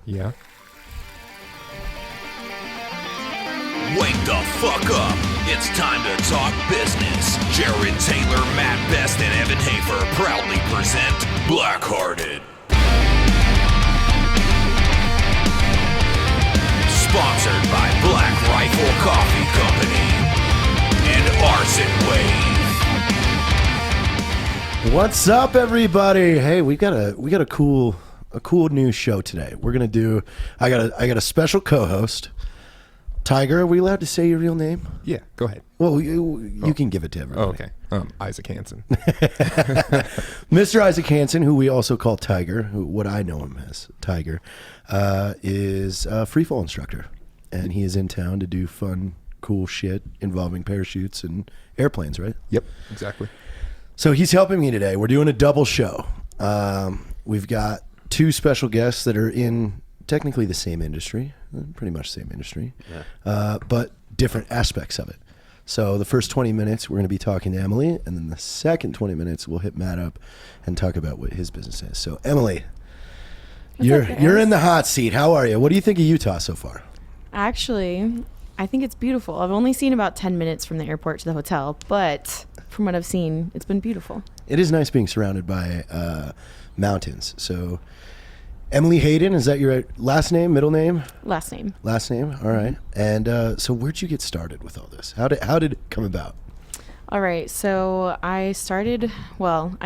Yeah. Wake the fuck up. It's time to talk business. Jared Taylor, Matt Best, and Evan Hafer proudly present Blackhearted. Sponsored by BlackRifle Coffee Company and Arson Wave. What's up, everybody? Hey, we got a cool new show today. We're gonna do. I got a special co-host. Tiger, are we allowed to say your real name? Yeah, go ahead. Well, you can give it to everybody. Oh, okay. Isaac Hansen. Mr. Isaac Hansen, who we also call Tiger, what I know him as, Tiger, is a free fall instructor. And he is in town to do fun, cool shit involving parachutes and airplanes, right? Yep, exactly. So he's helping me today. We're doing a double show. We've got two special guests that are in technically the same industry, pretty much same industry, but different aspects of it. So the first 20 minutes, we're going to be talking to Emily, and then the second 20 minutes, we'll hit Matt up and talk about what his business is. So Emily, you're in the hot seat. How are you? What do you think of Utah so far? Actually, I think it's beautiful. I've only seen about 10 minutes from the airport to the hotel, but from what I've seen, it's been beautiful. It is nice being surrounded by mountains. So Emily Hayden, is that your last name, middle name? Last name. Last name, all right. And so where'd you get started with all this? How did it come about? All right, so I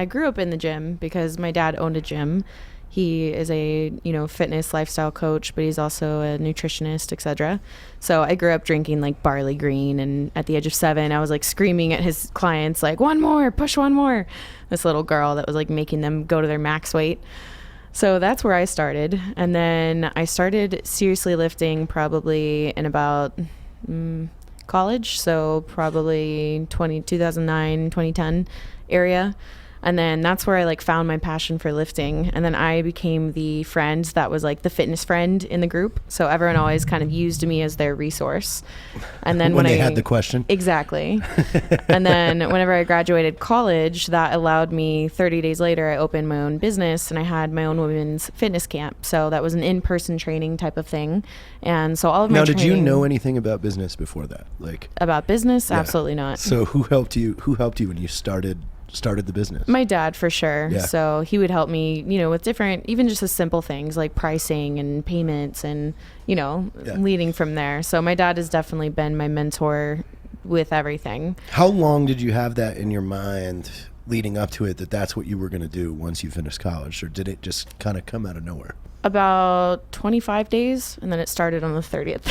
grew up in the gym because my dad owned a gym. He is a, fitness lifestyle coach, but he's also a nutritionist, etc. So I grew up drinking like barley green, and at the age of 7, I was like screaming at his clients like, "One more, push one more." This little girl that was like making them go to their max weight. So that's where I started. And then I started seriously lifting probably in about college. So probably 2009, 2010 area. And then that's where I like found my passion for lifting. And then I became the friend that was like the fitness friend in the group. So everyone always kind of used me as their resource. And then when they had the question. Exactly. And then whenever I graduated college, that allowed me 30 days later, I opened my own business and I had my own women's fitness camp. So that was an in-person training type of thing. And so all of my Now, did you know anything about business before that? Like about business? Yeah. Absolutely not. So who helped you when you started the business? My dad, for sure. Yeah. So he would help me, with different, even just the simple things like pricing and payments and, leading from there. So my dad has definitely been my mentor with everything. How long did you have that in your mind leading up to it, that's what you were going to do once you finished college? Or did it just kind of come out of nowhere? About 25 days, and then it started on the 30th.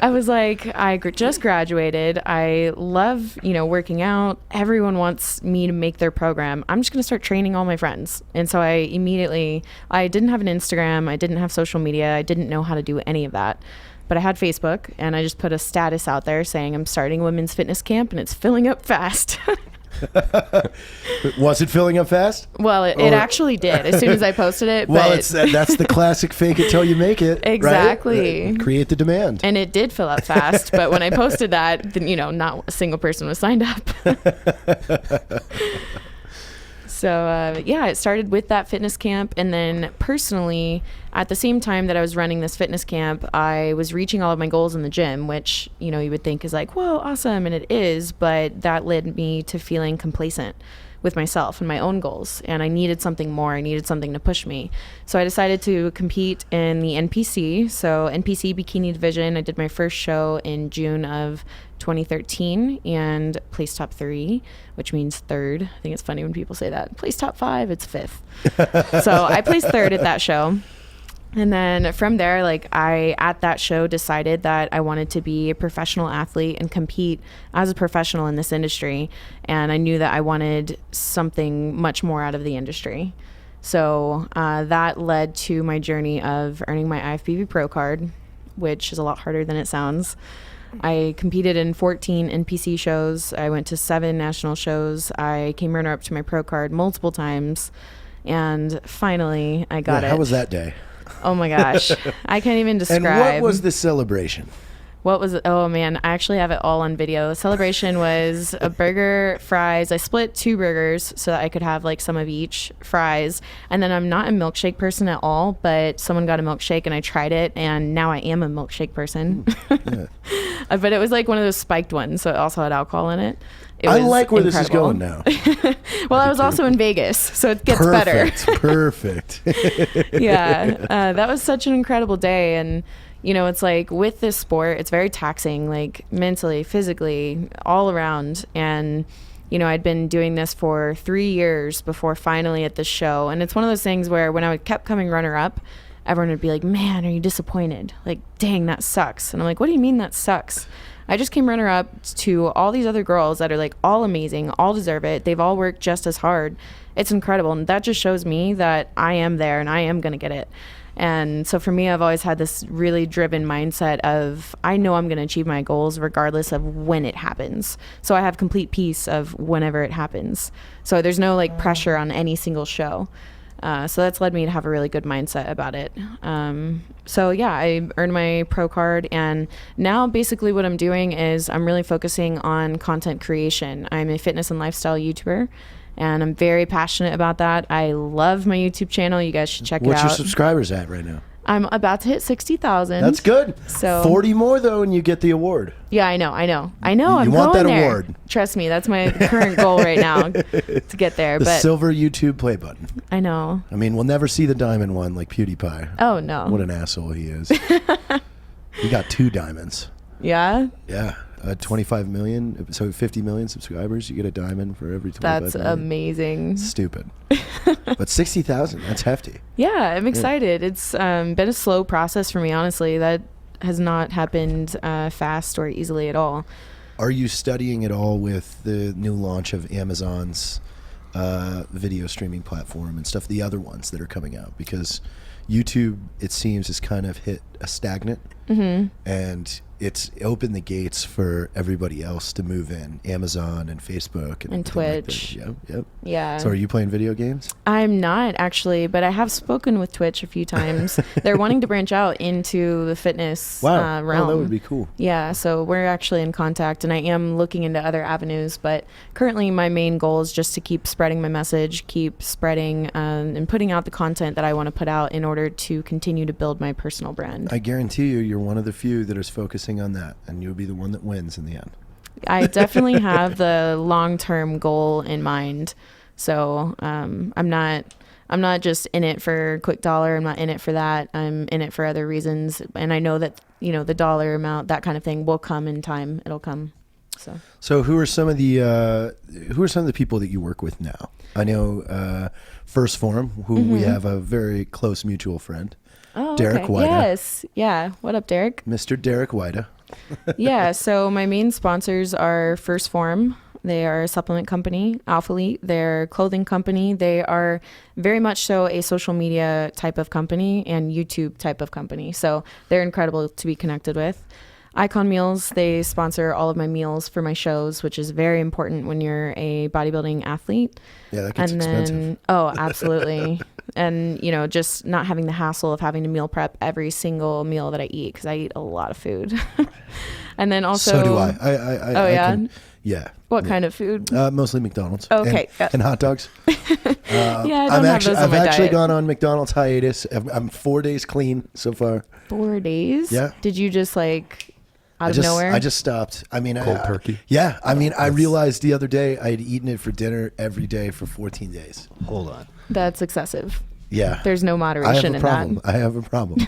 I was like, I just graduated. I love, working out. Everyone wants me to make their program. I'm just going to start training all my friends. And so I didn't have an Instagram. I didn't have social media. I didn't know how to do any of that. But I had Facebook, and I just put a status out there saying I'm starting a women's fitness camp, and it's filling up fast. Was it filling up fast? Well, it actually did as soon as I posted it. Well, that's the classic fake it till you make it. Exactly. Right? Create the demand. And it did fill up fast. But when I posted that, then, not a single person was signed up. So, it started with that fitness camp. And then personally, at the same time that I was running this fitness camp, I was reaching all of my goals in the gym, which, you would think is like, whoa, awesome. And it is. But that led me to feeling complacent with myself and my own goals. And I needed something more. I needed something to push me. So I decided to compete in the NPC. So NPC Bikini Division. I did my first show in June of 2013 and placed top 3, which means third. I think it's funny when people say that. Placed top 5, it's 5th. So I placed 3rd at that show. And then from there, I, at that show, decided that I wanted to be a professional athlete and compete as a professional in this industry. And I knew that I wanted something much more out of the industry. So that led to my journey of earning my IFBB Pro card, which is a lot harder than it sounds. I competed in 14 NPC shows. I went to 7 national shows. I came runner-up to my pro card multiple times. And finally, I got it. How was that day? Oh my gosh. I can't even describe. And what was the celebration? What was it? Oh man, I actually have it all on video. The celebration was a burger, fries. I split 2 burgers so that I could have like some of each, fries. And then I'm not a milkshake person at all, but someone got a milkshake and I tried it and now I am a milkshake person. Yeah. But it was like one of those spiked ones, so it also had alcohol in it. It I was like where incredible. this is going now. Well, I was also in Vegas, so it gets Perfect. yeah, that was such an incredible day. And it's like with this sport, it's very taxing, like mentally, physically, all around. And I'd been doing this for 3 years before finally at this show. And it's one of those things where when I kept coming runner up, everyone would be like, man, are you disappointed? Like, dang, that sucks. And I'm like, what do you mean that sucks? I just came runner up to all these other girls that are like all amazing, all deserve it. They've all worked just as hard. It's incredible. And that just shows me that I am there and I am going to get it. And so for me, I've always had this really driven mindset of I know I'm going to achieve my goals regardless of when it happens. So I have complete peace of whenever it happens. So there's no like pressure on any single show. So that's led me to have a really good mindset about it. So yeah, I earned my pro card, and now basically what I'm doing is I'm really focusing on content creation. I'm a fitness and lifestyle YouTuber, and I'm very passionate about that. I love my YouTube channel. You guys should check it out. What's your subscribers at right now? I'm about to hit 60,000. That's good. So 40 more though, and you get the award. Yeah, I know. You I'm want going that there. award. Trust me, that's my current goal right now to get there. The But silver YouTube play button. I know. I mean, we'll never see the diamond one like PewDiePie. Oh no. What an asshole he is. He got 2 diamonds. Yeah. Yeah. 25 million, so 50 million subscribers, you get a diamond for every 25 That's million. amazing. Stupid. But 60,000, that's hefty. Yeah, I'm excited. It's been a slow process for me, honestly. That has not happened fast or easily at all. Are you studying at all with the new launch of Amazon's video streaming platform and stuff, the other ones that are coming out? Because YouTube, it seems, has kind of hit a stagnant, and it's opened the gates for everybody else to move in, Amazon and Facebook and Twitch. Like yep. Yeah. So are you playing video games? I'm not actually, but I have spoken with Twitch a few times. They're wanting to branch out into the fitness realm. Oh, that would be cool. Yeah, so we're actually in contact, and I am looking into other avenues, but currently my main goal is just to keep spreading my message, keep spreading and putting out the content that I want to put out in order to continue to build my personal brand. I guarantee you're one of the few that is focusing on that, and you'll be the one that wins in the end. I definitely have the long-term goal in mind. So I'm not just in it for quick dollar. I'm not in it for that. I'm in it for other reasons. And I know that, the dollar amount, that kind of thing will come in time. It'll come. So who are some of the people that you work with now? I know First Form, who we have a very close mutual friend. Oh, Derek okay. Wida. Yes. Yeah. What up, Derek? Mr. Derek Wida. Yeah. So my main sponsors are First Form. They are a supplement company. Alphalete, they're a clothing company. They are very much so a social media type of company and YouTube type of company. So they're incredible to be connected with. Icon Meals, they sponsor all of my meals for my shows, which is very important when you're a bodybuilding athlete. Yeah, that gets expensive. Oh, absolutely. And, just not having the hassle of having to meal prep every single meal that I eat, because I eat a lot of food. And then also... So do I. Yeah. What kind of food? Mostly McDonald's. Okay. And hot dogs. Yeah, I don't have those on my I've actually diet. gone on McDonald's hiatus. I'm 4 days clean so far. 4 days? Yeah. Did you just out of nowhere? I just stopped. I mean, Cold turkey. Yeah. I mean, I realized the other day I had eaten it for dinner every day for 14 days. Hold on. That's excessive. Yeah. There's no moderation in that. I have a problem.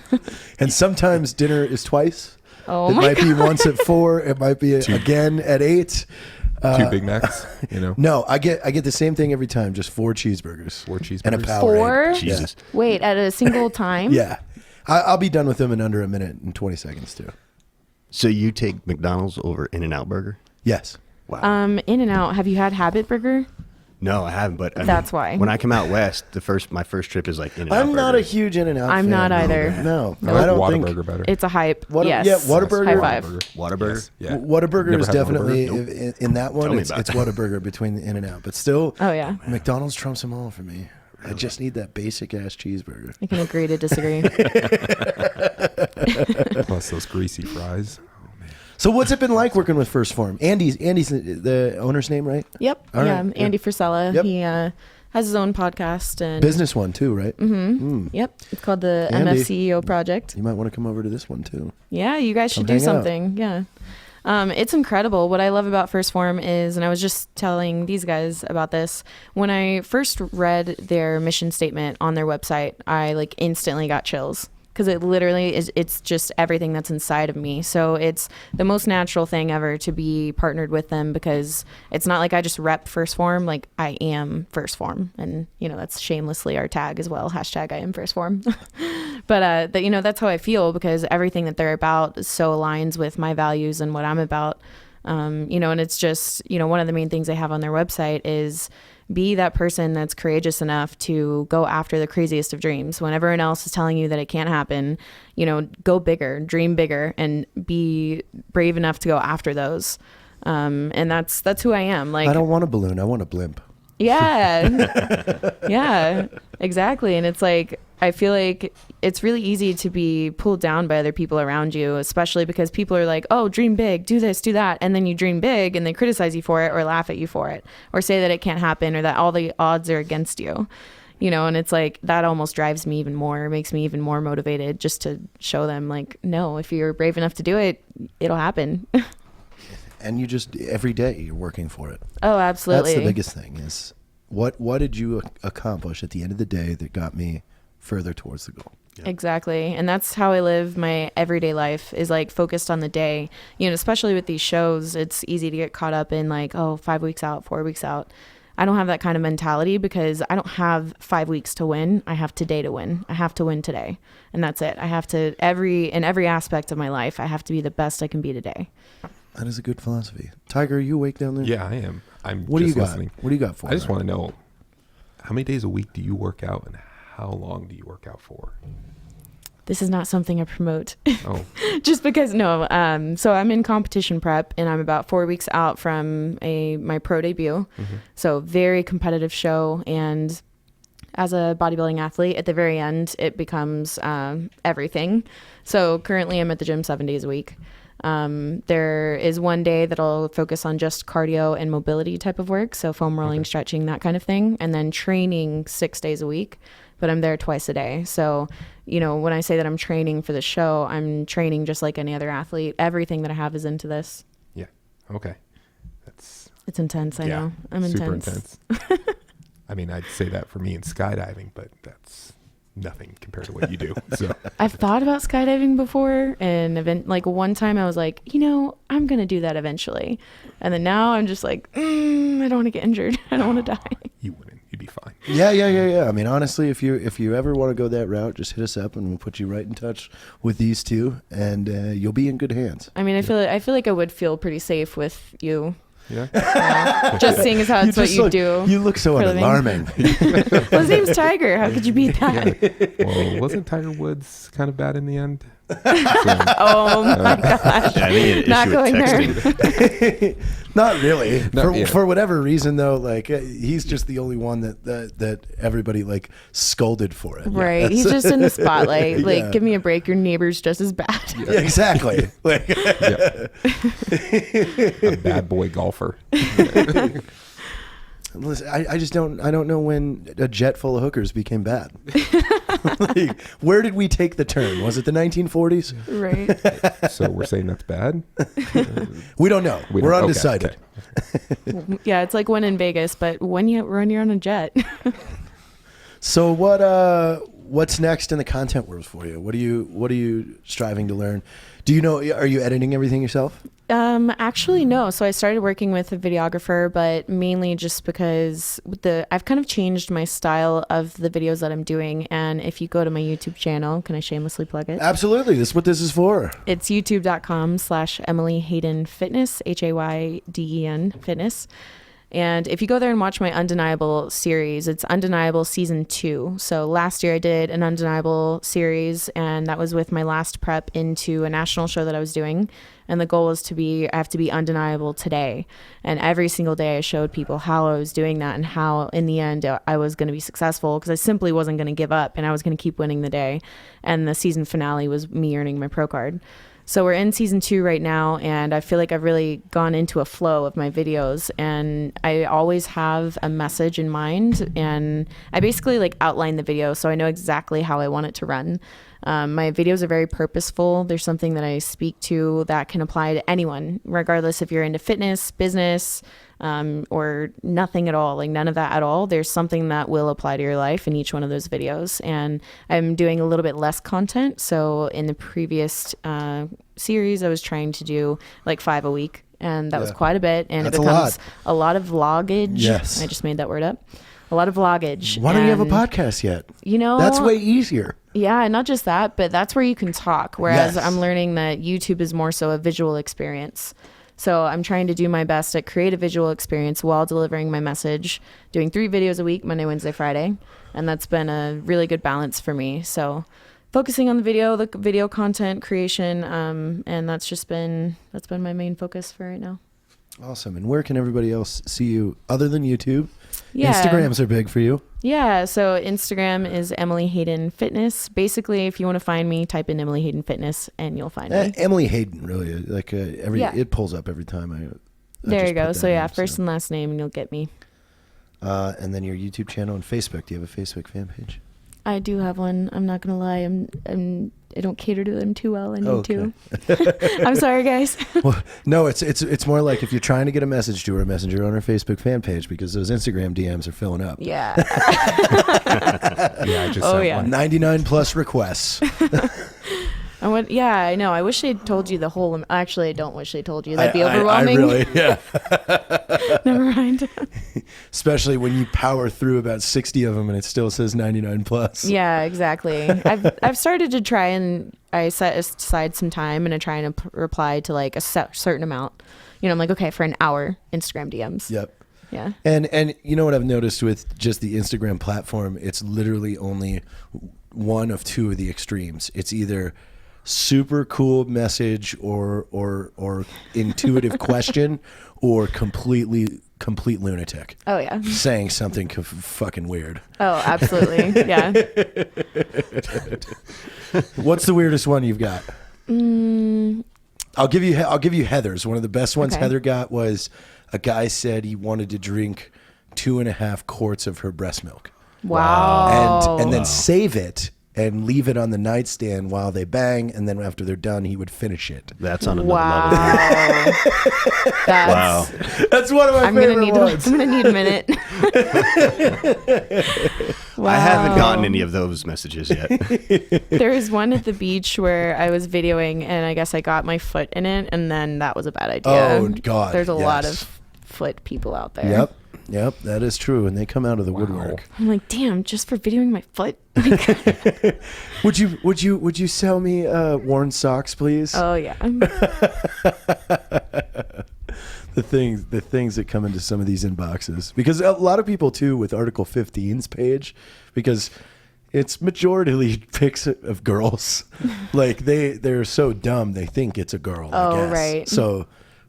And sometimes dinner is twice. Oh it my might be God. once at 4. It might be again at 8. 2 Big Macs, No, I get the same thing every time. Just 4 cheeseburgers. 4 cheeseburgers. And a Powerade. 4? Jesus. Wait, at a single time? Yeah. I'll be done with them in under a minute and 20 seconds too. So you take McDonald's over In-N-Out Burger? Yes. Wow. In-N-Out. Have you had Habit Burger? No, I haven't. But That's why. When I come out west, my first trip is like In-N-Out I'm not a Burger. huge In-N-Out I'm fan. not either. No. I like I don't think. Whataburger better. It's a hype. What- yes. yeah, Whataburger. High five. Whataburger? Yes. Yeah. Whataburger Never is had definitely Whataburger? in that one. Tell me It's about that. Whataburger between the In-N-Out, but still, Oh, yeah. McDonald's trumps them all for me. I just need that basic ass cheeseburger. I can agree to disagree. Plus those greasy fries. Oh, man. So what's it been like working with First Form? Andy's the owner's name, right? Yep. All yeah. right. Andy Frisella. Yep. He has his own podcast and Business one too, right? Yep. It's called the Andy. MFCEO Project. You might want to come over to this one too. Yeah, you guys should Come do hang out. something. Yeah. It's incredible. What I love about First Form is, and I was just telling these guys about this, when I first read their mission statement on their website, I like instantly got chills. Because it literally is, it's just everything that's inside of me. So it's the most natural thing ever to be partnered with them, because it's not like I just rep First Form, like I am First Form. And, you know, that's shamelessly our tag as well. Hashtag I am First Form. But, you know, that's how I feel, because everything that they're about so aligns with my values and what I'm about. You know, and it's just, you know, one of the main things they have on their website is be that person that's courageous enough to go after the craziest of dreams. When everyone else is telling you that it can't happen, you know, go bigger, dream bigger, and be brave enough to go after those. And that's who I am. Like, I don't want a balloon. I want a blimp. yeah, yeah, exactly. And it's like, I feel like it's really easy to be pulled down by other people around you, especially because people are like, oh, dream big, do this, do that. And then you dream big and they criticize you for it or laugh at you for it or say that it can't happen or that all the odds are against you, you know, and it's like, that almost drives me even more, makes me even more motivated just to show them like, no, if you're brave enough to do it, it'll happen. And you just, every day you're working for it. Oh, absolutely. That's the biggest thing is what did you accomplish at the end of the day that got me further towards the goal? Yeah. Exactly. And that's how I live my everyday life, is like focused on the day, you know, especially with these shows. It's easy to get caught up in like, oh, 5 weeks out, 4 weeks out. I don't have that kind of mentality, because I don't have 5 weeks to win. I have today to win. I have to win today. And that's it. I have to, in every aspect of my life, I have to be the best I can be today. That is a good philosophy. Tiger, are you awake down there? Yeah, I am. I'm What do you just got? listening. What do you got for I just me? want to know, how many days a week do you work out, and how long do you work out for? This is not something I promote. Oh, Just because, no. So I'm in competition prep, and I'm about 4 weeks out from my pro debut. So very competitive show. And as a bodybuilding athlete, at the very end, it becomes everything. So currently I'm at the gym 7 days a week. There is one day that I'll focus on just cardio and mobility type of work. So foam rolling, stretching, that kind of thing. And then training 6 days a week, but I'm there twice a day. So, you know, when I say that I'm training for the show, I'm training just like any other athlete. Everything that I have is into this. yeah. Okay. That's It's intense. I know. I'm super intense. I mean, I'd say that for me in skydiving, but that's nothing compared to what you do. So I've thought about skydiving before, and like one time I was like, you know, I'm going to do that eventually. And then now I'm just like, I don't want to get injured. I don't want to die. you wouldn't. You'd be fine. Yeah. I mean, honestly, if you ever want to go that route, just hit us up and we'll put you right in touch with these two, and you'll be in good hands. I mean, I feel like I would feel pretty safe with you. Yeah. Just seeing as how it's what you do. You look so for a living. alarming. Well, his name's Tiger. How could you beat that? Yeah. Well, wasn't Tiger Woods kind of bad in the end? Oh my gosh. Yeah, I think an Not issue with going there. texting. Not really. No, yeah. For whatever reason, though, like he's just the only one that everybody like scolded for it. Right. He's just in the spotlight. Like, Yeah. give me a break. Your neighbor's just as bad. Yeah, exactly. Like, Yeah. A bad boy golfer. listen, I just don't know when a jet full of hookers became bad. Like, where did we take the turn? Was it the 1940s? Right. So we're saying that's bad? We don't know. We We're don't- okay, undecided. okay. Yeah, it's like when in Vegas, but when you're on a jet. So what's next in the content world for you? What are you striving to learn? Do you know? Are you editing everything yourself? Actually, no. So I started working with a videographer, but mainly just because I've kind of changed my style of the videos that I'm doing. And if you go to my YouTube channel, can I shamelessly plug it? Absolutely. That's what this is for. It's youtube.com/Emily Hayden Fitness, HAYDEN Fitness. And if you go there and watch my Undeniable series, it's Undeniable Season 2. So last year I did an Undeniable series, and that was with my last prep into a national show that I was doing. And the goal was I have to be undeniable today. And every single day I showed people how I was doing that and how in the end I was going to be successful, because I simply wasn't going to give up and I was going to keep winning the day. And the season finale was me earning my pro card. So we're in season 2 right now, and I feel like I've really gone into a flow of my videos, and I always have a message in mind, and I basically like outline the video so I know exactly how I want it to run. My videos are very purposeful. There's something that I speak to that can apply to anyone, regardless if you're into fitness, business, or nothing at all, like none of that at all. There's something that will apply to your life in each one of those videos. And I'm doing a little bit less content. So in the previous series, I was trying to do like 5 a week, and that was quite a bit. And That's it becomes a lot of vloggage. Yes. I just made that word up. A lot of vloggage. Why don't you have a podcast yet? You know, That's way easier. yeah, and not just that, but that's where you can talk. Whereas Yes. I'm learning that YouTube is more so a visual experience. So I'm trying to do my best to create a visual experience while delivering my message, doing 3 videos a week, Monday, Wednesday, Friday. And that's been a really good balance for me. So focusing on the video content creation, and that's been my main focus for right now. Awesome. And where can everybody else see you other than YouTube? Yeah. Instagrams are big for you. Yeah, so Instagram is Emily Hayden Fitness. Basically, if you want to find me, type in Emily Hayden Fitness and you'll find me. Emily Hayden, really. Like Yeah. it pulls up every time I There just you go. put So that yeah, in, first and last name and you'll get me. And then your YouTube channel and Facebook. Do you have a Facebook fan page? I do have one. I'm not gonna lie. I don't cater to them too well. I need to. I'm sorry, guys. Well, no, it's more like if you're trying to get a message to her, message her on her Facebook fan page because those Instagram DMs are filling up. Yeah. Yeah, I just Oh, sent yeah. one. 99 plus requests. Yeah, I know. I wish they'd told you the whole. Actually, I don't wish they told you. That'd be I overwhelming. really, yeah. Never mind. Especially when you power through about 60 of them and it still says 99 plus. Yeah, exactly. I've started to try, and I set aside some time and I try and reply to like a certain amount. You know, I'm like, okay, for an hour, Instagram DMs. Yep. Yeah. And you know what I've noticed with just the Instagram platform, it's literally only one of 2 of the extremes. It's either super cool message or intuitive question or complete lunatic Oh yeah. saying something fucking weird. Oh, absolutely. Yeah. What's the weirdest one you've got? I'll give you Heather's. One of the best ones Okay. Heather got was a guy said he wanted to drink 2.5 quarts of her breast milk. Wow. And then save it and leave it on the nightstand while they bang, and then after they're done, he would finish it. That's on another Wow. level. That's, That's one of my I'm gonna favorite need ones. I'm gonna need a minute. Wow. I haven't gotten any of those messages yet. There was one at the beach where I was videoing, and I guess I got my foot in it, and then that was a bad idea. Oh, God, There's a lot yes. of foot people out there. Yep, that is true, and they come out of the woodwork. I'm like, damn, just for videoing my foot. Would you sell me worn socks, please? Oh yeah. The things that come into some of these inboxes, because a lot of people too with Article 15's page, because it's majority pics of girls. Like they're so dumb they think it's a girl. I Oh, guess. right. So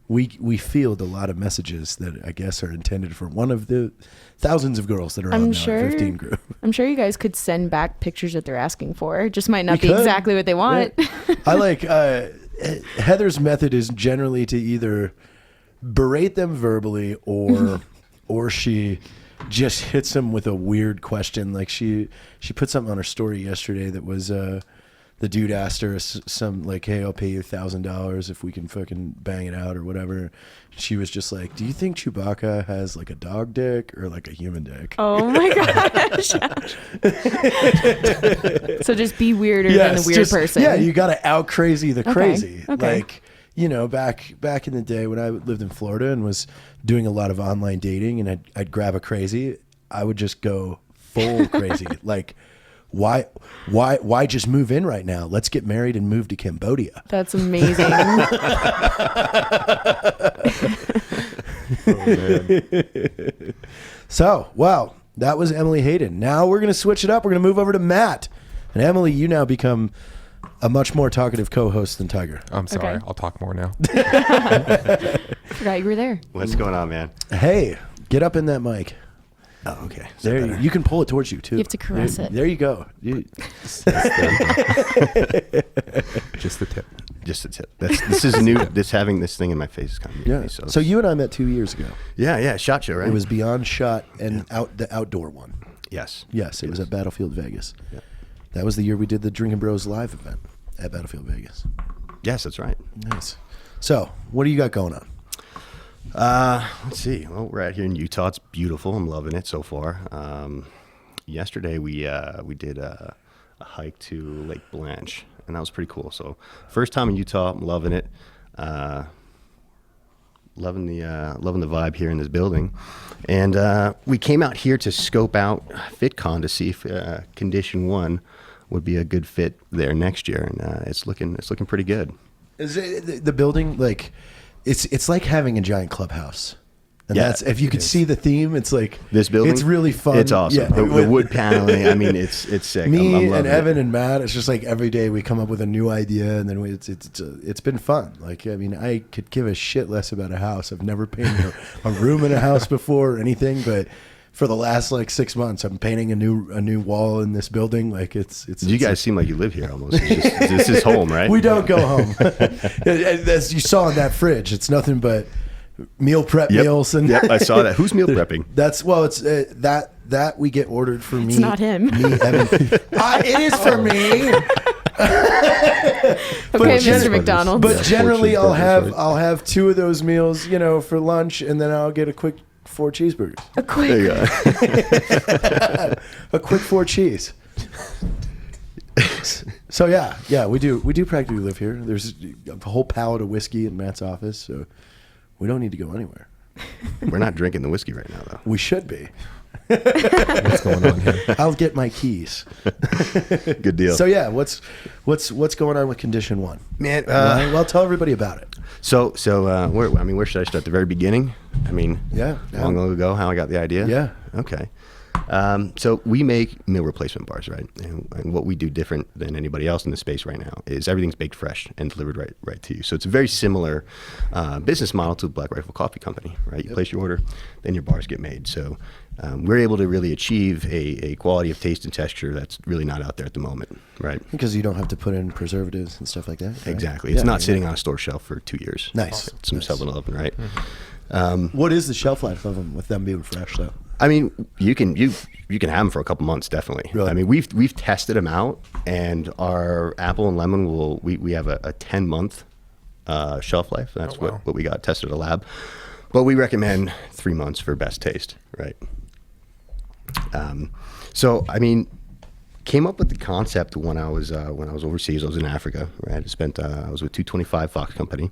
we field a lot of messages that I guess are intended for one of the thousands of girls that are on the 15 group. I'm sure you guys could send back pictures that they're asking for. It just might not We be could. exactly what they want. Yeah. I like Heather's method is generally to either berate them verbally or she just hits them with a weird question. Like she put something on her story yesterday that was the dude asked her some like, hey, I'll pay you $1,000 if we can fucking bang it out or whatever. She was just like, do you think Chewbacca has like a dog dick or like a human dick? Oh my gosh. So just be weirder than the weird person. Yeah, you got to out crazy the crazy. Okay. Like, you know, back in the day when I lived in Florida and was doing a lot of online dating, and I'd grab a crazy, I would just go full crazy. Like, why just move in right now? Let's get married and move to Cambodia. That's amazing. Oh, man. So, wow, that was Emily Hayden. Now we're going to switch it up. We're going to move over to Matt. And Emily, you now become a much more talkative co-host than Tiger. I'm sorry. Okay. I'll talk more now. Forgot you were there. What's going on, man? Hey, get up in that mic. Oh, okay. There, you can pull it towards you too. You have to caress it. There you go. Just Just the tip. Just a tip. This is new. Having this thing in my face is kind of new. Yeah. to me, So you and I met 2 years ago. yeah, SHOT Show, right? It was Beyond Shot and the outdoor one. Yes. Yes, it was at Battlefield Vegas. Yeah. That was the year we did the Drinking Bros live event at Battlefield Vegas. Yes, that's right. Nice. So, what do you got going on? Let's see. Well, we're out here in Utah. It's beautiful. I'm loving it so far. Yesterday we did a hike to Lake Blanche, and that was pretty cool. So first time in Utah. I'm loving it. Loving the vibe here in this building. And we came out here to scope out FitCon to see if Condition 1 would be a good fit there next year, and it's looking pretty good. Is it the building like it's like having a giant clubhouse? And Yeah, that's if you could see the theme, it's like This building, It's really fun. It's awesome. Yeah. The wood paneling. I mean, it's sick. Me I'm and loving Evan it. and Matt, it's just like every day we come up with a new idea, and then it's been fun. Like, I mean, I could give a shit less about a house. I've never painted a room in a house before or anything, but for the last like 6 months, I'm painting a new wall in this building. Like, it's. You guys seem like you live here almost. This is home, right? We don't go home. As you saw in that fridge, it's nothing but meal prep meals. And Yep, I saw that. Who's meal prepping? It's that we get ordered for me. It's not him. Me, Evan. It is for me. Okay, gen- Mr. McDonald. But generally, Four cheeseburgers, right? I'll have 2 of those meals, for lunch, and then I'll get a quick 4 cheeseburgers. A quick. There you go. A quick 4 cheese. So yeah, we do practically live here. There's a whole pallet of whiskey in Matt's office, so we don't need to go anywhere. We're not drinking the whiskey right now, though. We should be. What's going on here? I'll get my keys. Good deal. So yeah, what's going on with Condition 1? Man, Well, tell everybody about it. so where should I start? At the very beginning? I mean, Yeah. long ago, how I got the idea? Yeah. Okay. So we make meal replacement bars, right? And what we do different than anybody else in the space right now is everything's baked fresh and delivered right to you. So it's a very similar business model to BlackRifle Coffee Company, right? You place your order, then your bars get made. So we're able to really achieve a quality of taste and texture that's really not out there at the moment, right? Because you don't have to put in preservatives and stuff like that. Right? Exactly. It's not sitting on a store shelf for 2 years. Nice. It's some 7-Eleven, right? What is the shelf life of them with them being fresh though? I mean, you can have them for a couple months, definitely. Really? I mean, we've tested them out, and our apple and lemon we have a 10-month shelf life. That's wow. what we got tested at a lab, but we recommend 3 months for best taste, right? So I mean, came up with the concept when I was overseas. I was in Africa, right? I was with 225 Fox Company,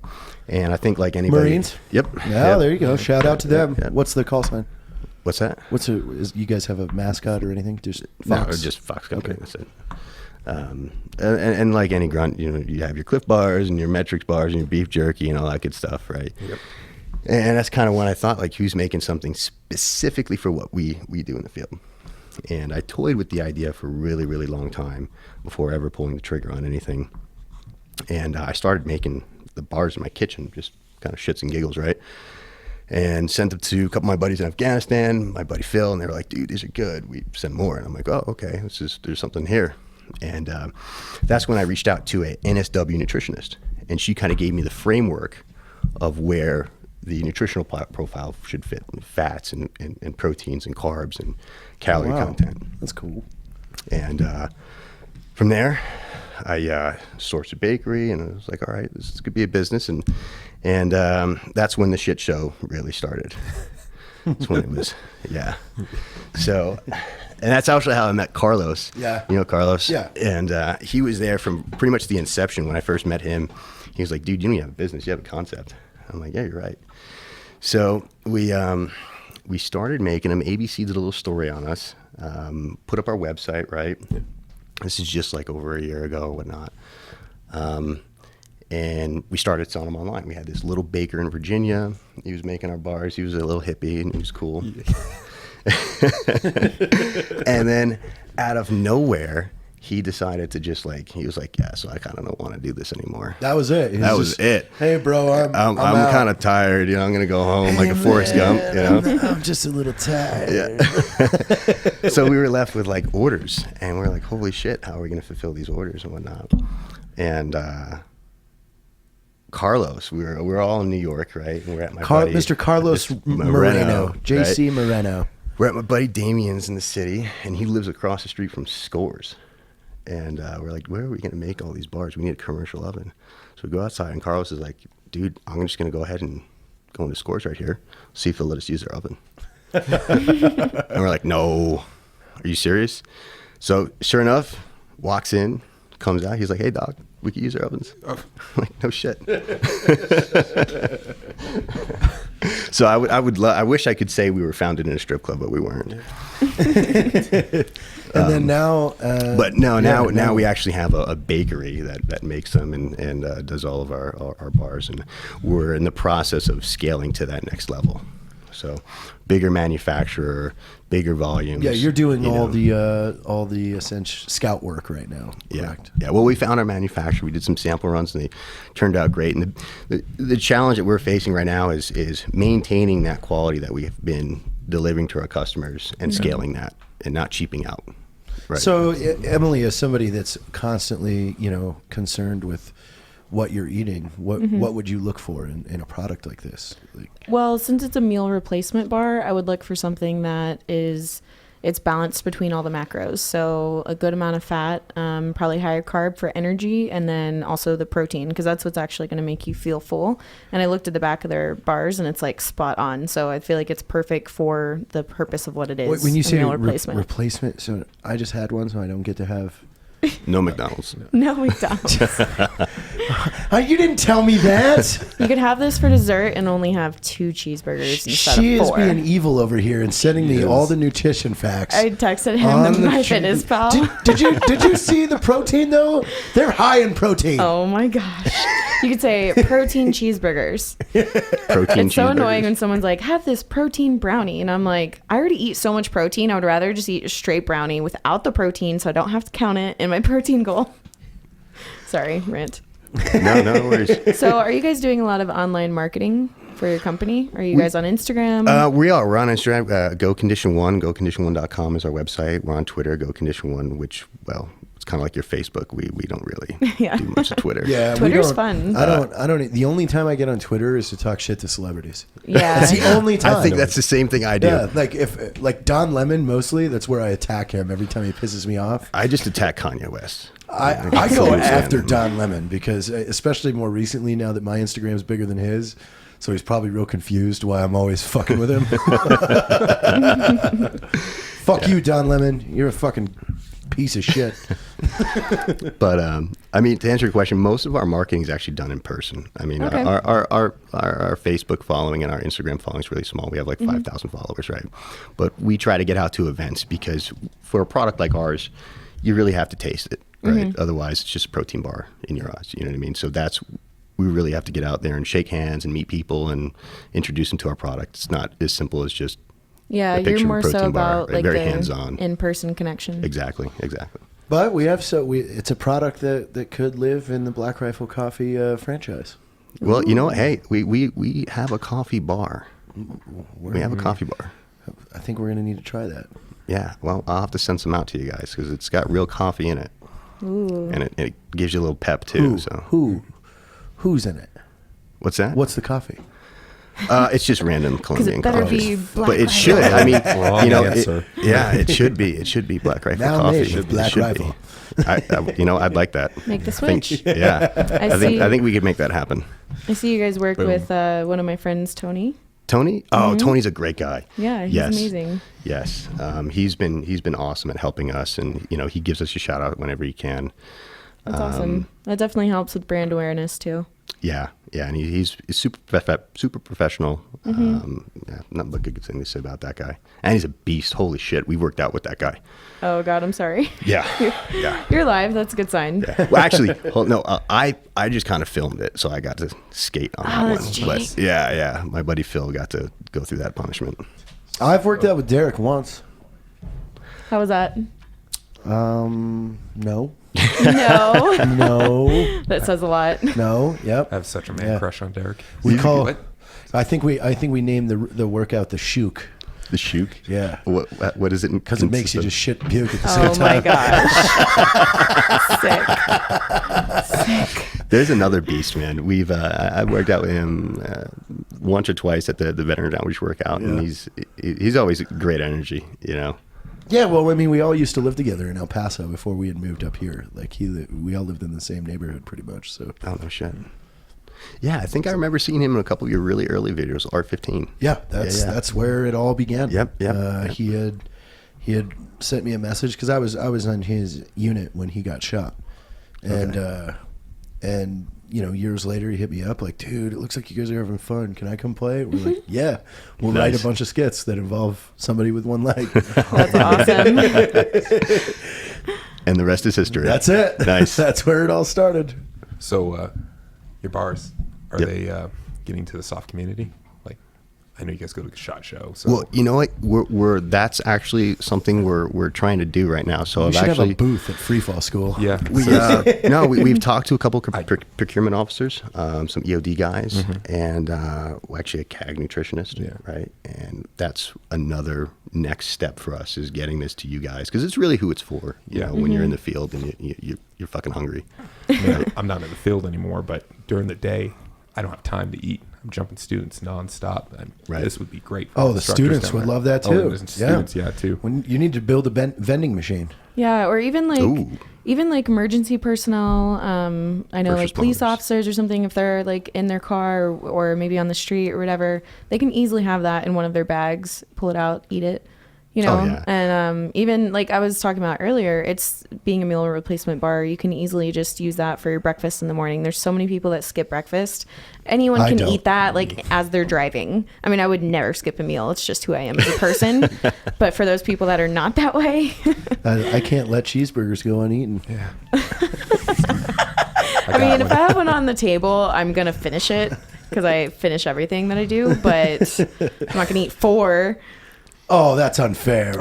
and I think like anybody, Marines? Yep. Yeah, Yep. there you go. Shout out to them. Yep. What's the call sign? What's that? You guys have a mascot or anything? Just No, Fox. just Fox Company. Okay. That's it. And like any grunt, you have your Cliff bars and your Metrics bars and your beef jerky and all that good stuff, right? Yep. And that's kind of when I thought, like, who's making something specifically for what we do in the field? And I toyed with the idea for a really, really long time before ever pulling the trigger on anything. And I started making the bars in my kitchen, just kind of shits and giggles, right? And sent them to a couple of my buddies in Afghanistan, my buddy Phil, and they were like, dude, these are good. We send more. And I'm like, oh, okay, there's something here. And that's when I reached out to a NSW nutritionist. And she kind of gave me the framework of where the nutritional profile should fit, fats and proteins and carbs and calorie content. That's cool. And from there, I sourced a bakery, and I was like, all right, this could be a business. And that's when the shit show really started. That's when it was, yeah. So, and that's actually how I met Carlos. Yeah. You know Carlos? Yeah. And he was there from pretty much the inception when I first met him. He was like, dude, you don't even have a business, you have a concept. I'm like, yeah, you're right. So we started making them. ABC did a little story on us, put up our website, right? This is just like over a year ago or whatnot. And we started selling them online. We had this little baker in Virginia. He was making our bars. He was a little hippie, and he was cool. Yeah. And then out of nowhere, he decided to just he was like, yeah, so I kind of don't want to do this anymore. That was it. That was it. Hey, bro, I'm out. kind of tired. I'm going to go home like a Forrest Gump, I'm just a little tired. Yeah. So we were left with orders, and we're like, holy shit, how are we going to fulfill these orders and whatnot? And Carlos, we were all in New York, right? And we're at my buddy, Mr. Carlos Moreno, JC right? Moreno. We're at my buddy Damien's in the city, and he lives across the street from Scores. And we're like, where are we going to make all these bars? We need a commercial oven. So we go outside, and Carlos is like, dude, I'm just going to go ahead and go into Scores right here, see if they'll let us use their oven. And we're like, no, are you serious? So sure enough, walks in, comes out. He's like, hey, dog, we can use their ovens. I'm like, no shit. So I wish I could say we were founded in a strip club, but we weren't. And then now, now we actually have a bakery that makes them and does all of our bars, and we're in the process of scaling to that next level. So, bigger manufacturer, bigger volumes. Yeah, you're doing all the essential scout work right now. Correct? Yeah. Well, we found our manufacturer. We did some sample runs, and they turned out great. And the challenge that we're facing right now is maintaining that quality that we have been delivering to our customers and scaling that and not cheaping out. Right. So, Emily, as somebody that's constantly, concerned with what you're eating, what would you look for in a product like this? Well, since it's a meal replacement bar, I would look for something that it's balanced between all the macros. So a good amount of fat, probably higher carb for energy, and then also the protein, because that's what's actually going to make you feel full. And I looked at the back of their bars, and it's spot on. So I feel like it's perfect for the purpose of what it is. When you say meal replacement. Replacement, so I just had one, so I don't get to have. No McDonald's. No McDonald's. You didn't tell me that. You could have this for dessert and only have 2 cheeseburgers instead She of is 4. being evil over here and sending me all the nutrition facts. I texted him my fitness pal. Did you see the protein though? They're high in protein. Oh my gosh. You could say protein cheeseburgers. Protein It's so cheeseburgers. annoying when someone's like, have this protein brownie. And I'm like, I already eat so much protein. I would rather just eat a straight brownie without the protein so I don't have to count it in my protein goal. Sorry, rant. No worries. So are you guys doing a lot of online marketing for your company? Are you guys on Instagram? We are. We're on Instagram. Go Condition One. GoCondition1.com is our website. We're on Twitter. Go Condition One, which, well, it's kind of like your Facebook. We don't really Yeah. do much of Twitter. Yeah, Twitter's fun. I don't. The only time I get on Twitter is to talk shit to celebrities. Yeah. That's the only time. I think that's the same thing I do. Yeah, if Don Lemon mostly, that's where I attack him every time he pisses me off. I just attack Kanye West. I go after Don Lemon because, especially more recently, now that my Instagram is bigger than his, so he's probably real confused why I'm always fucking with him. Fuck you, Don Lemon. You're a fucking piece of shit. But I mean, to answer your question, most of our marketing is actually done in person. I mean, Okay. our Facebook following and our Instagram following is really small. We have 5,000 followers, right? But we try to get out to events because for a product like ours, you really have to taste it, right? Otherwise, it's just a protein bar in your eyes. You know what I mean? So we really have to get out there and shake hands and meet people and introduce them to our product. It's not as simple as just Yeah, a picture you're of more so protein bar, about right? Very the hands-on. in-person connection. Exactly. But it's a product that could live in the Black Rifle Coffee franchise. Well, you know what? Hey, we have a coffee bar. We have a coffee bar. I think we're gonna need to try that. Yeah, well, I'll have to send some out to you guys because it's got real coffee in it. Ooh. And it gives you a little pep too. Who's in it? What's that? What's the coffee? It's just random Colombian it better coffee. be Black But it Rifle. should. I mean, Wrong answer. it should be. It should be Black Rifle Now coffee. made with Black It should Rifle. be. I'd like that. Make the I think- switch. yeah. I see. think we could make that happen. I see you guys work Boom. with one of my friends, Tony. Tony? Oh, Tony's a great guy. Yeah, he's Yes. amazing. Yes, he's been awesome at helping us, and he gives us a shout out whenever he can. That's awesome. That definitely helps with brand awareness too. Yeah, and he's super professional. Not but good thing to say about that guy. And he's a beast. Holy shit, we worked out with that guy. Oh God, I'm sorry. Yeah, yeah. You're live. That's a good sign. Yeah. Well, actually, I just kind of filmed it, so I got to skate on that one. that's cheating. But yeah, my buddy Phil got to go through that punishment. I've worked out with Derek once. How was that? No. No. No. That says a lot. No. Yep. I have such a man crush on Derek. We call. What? I think we named the workout the Shook. The Shook? Yeah. What is it? Because it makes you just shit and puke at the same Oh time. my gosh. Sick. There's another beast, man. I've worked out with him once or twice at the Veteran Outreach workout, and he's always great energy, you know. Yeah, well, I mean, we all used to live together in El Paso before we had moved up here. Like we all lived in the same neighborhood pretty much. So. Oh no shit. Yeah, I think I remember seeing him in a couple of your really early videos, R15. Yeah, that's where it all began. Yep. He had sent me a message because I was on his unit when he got shot, and you know, years later he hit me up like, dude, it looks like you guys are having fun. Can I come play? We're like, yeah, we'll write a bunch of skits that involve somebody with one leg. That's awesome. And the rest is history. That's it. Nice. That's where it all started. So, your bars, are they getting to the soft community? Like, I know you guys go to a SHOT Show. So. Well, you know what? We're that's actually something we're trying to do right now. So We should have a booth at Free Fall School. Yeah. We've talked to a couple procurement officers, some EOD guys, and actually a CAG nutritionist, right? And that's another next step for us is getting this to you guys because it's really who it's for. You know, when you're in the field and you're fucking hungry. Right? I'm not in the field anymore, but during the day, I don't have time to eat. I'm jumping students nonstop. And This would be great. For the students would love that too. Students, too. When you need to build a vending machine. Yeah, or even like emergency personnel. I know First like police responders. officers or something. If they're like in their car or maybe on the street or whatever, they can easily have that in one of their bags. Pull it out, eat it. You know, and even like I was talking about earlier, it's being a meal replacement bar. You can easily just use that for your breakfast in the morning. There's so many people that skip breakfast. Anyone can eat that like as they're driving. I mean, I would never skip a meal. It's just who I am as a person. But for those people that are not that way, I can't let cheeseburgers go uneaten. Yeah. I mean, if I have one on the table, I'm going to finish it because I finish everything that I do. But I'm not going to eat 4. Oh, that's unfair.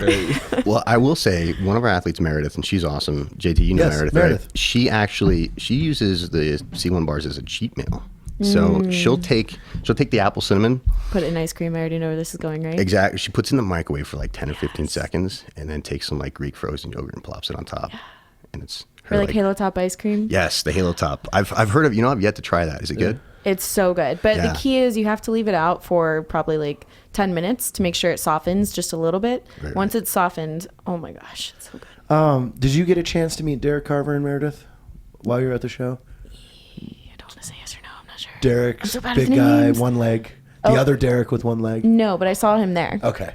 Well, I will say one of our athletes, Meredith, and she's awesome. JT, you know Yes, Meredith. Right? She uses the C1 bars as a cheat meal. So she'll take the apple cinnamon. Put it in ice cream. I already know where this is going, right? Exactly. She puts it in the microwave for like 10 or 15 seconds and then takes some like Greek frozen yogurt and plops it on top. And it's her, Or like Halo Top ice cream. Yes, the Halo Top. I've heard of, I've yet to try that. Is it good? It's so good. But the key is you have to leave it out for probably like 10 minutes to make sure it softens just a little bit. Right, Once it's softened, oh my gosh, it's so good. Did you get a chance to meet Derek Carver and Meredith while you were at the show? I don't want to say yes or no. I'm not sure. Derek's so bad big with guy, names. one leg. The other Derek with one leg. No, but I saw him there. Okay.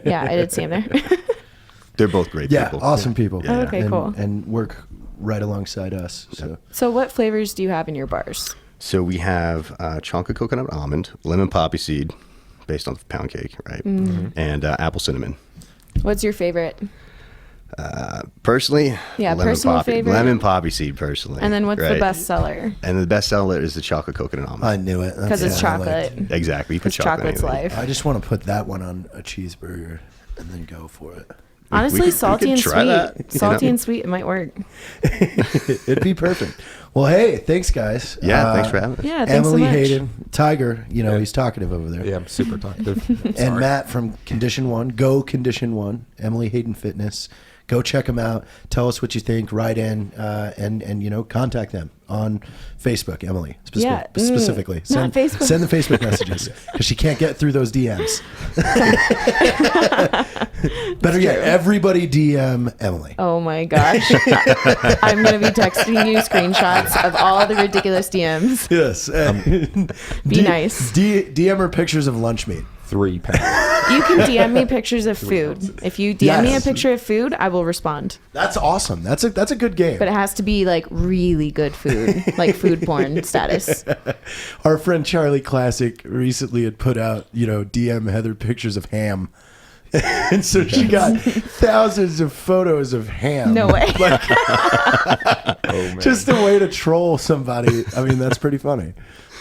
Yeah, I did see him there. They're both great Yeah, people. awesome people. Oh, okay, and, cool. And work right alongside us. So. So what flavors do you have in your bars? So we have chocolate coconut almond, lemon poppy seed, based on pound cake, right? And apple cinnamon. What's your favorite? Personally, Yeah, lemon personal poppy, favorite. lemon poppy seed, personally. And then what's the right? best seller? And the best seller is the chocolate coconut almond. I knew it. Because it's That's what I chocolate. liked. Exactly. You put Because chocolate in chocolate's anything. life. I just want to put that one on a cheeseburger and then go for it. Honestly, we salty could and try sweet. that, Salty and sweet, it might work. It'd be perfect. Well, hey, thanks, guys. Yeah, thanks for having us. Yeah, thanks Emily so much. Hayden, Tiger, he's talkative over there. Yeah, I'm super talkative. And Matt from Condition One, Go Condition One, Emily Hayden Fitness. Go check them out. Tell us what you think. Write in and contact them on Facebook, Emily, specifically. not Facebook. Send the Facebook messages because she can't get through those DMs. Better yet, everybody DM Emily. Oh my gosh. I'm going to be texting you screenshots of all the ridiculous DMs. Yes. Be nice. DM her pictures of lunch meat. 3 pounds. You can DM me pictures of food. If you DM me a Yes. picture of food, I will respond. That's awesome. That's a good game. But it has to be like really good food, like food porn status. Our friend Charlie Classic recently had put out, DM Heather pictures of ham. And so she got thousands of photos of ham. No way. Just a way to troll somebody. I mean, that's pretty funny.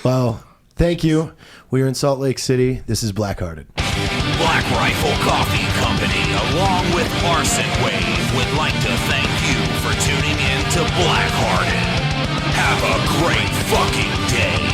Well, thank you. We are in Salt Lake City. This is Blackhearted. Black Rifle Coffee Company, along with Arson Wave, would like to thank tuning in to Blackhearted. Have a great fucking day.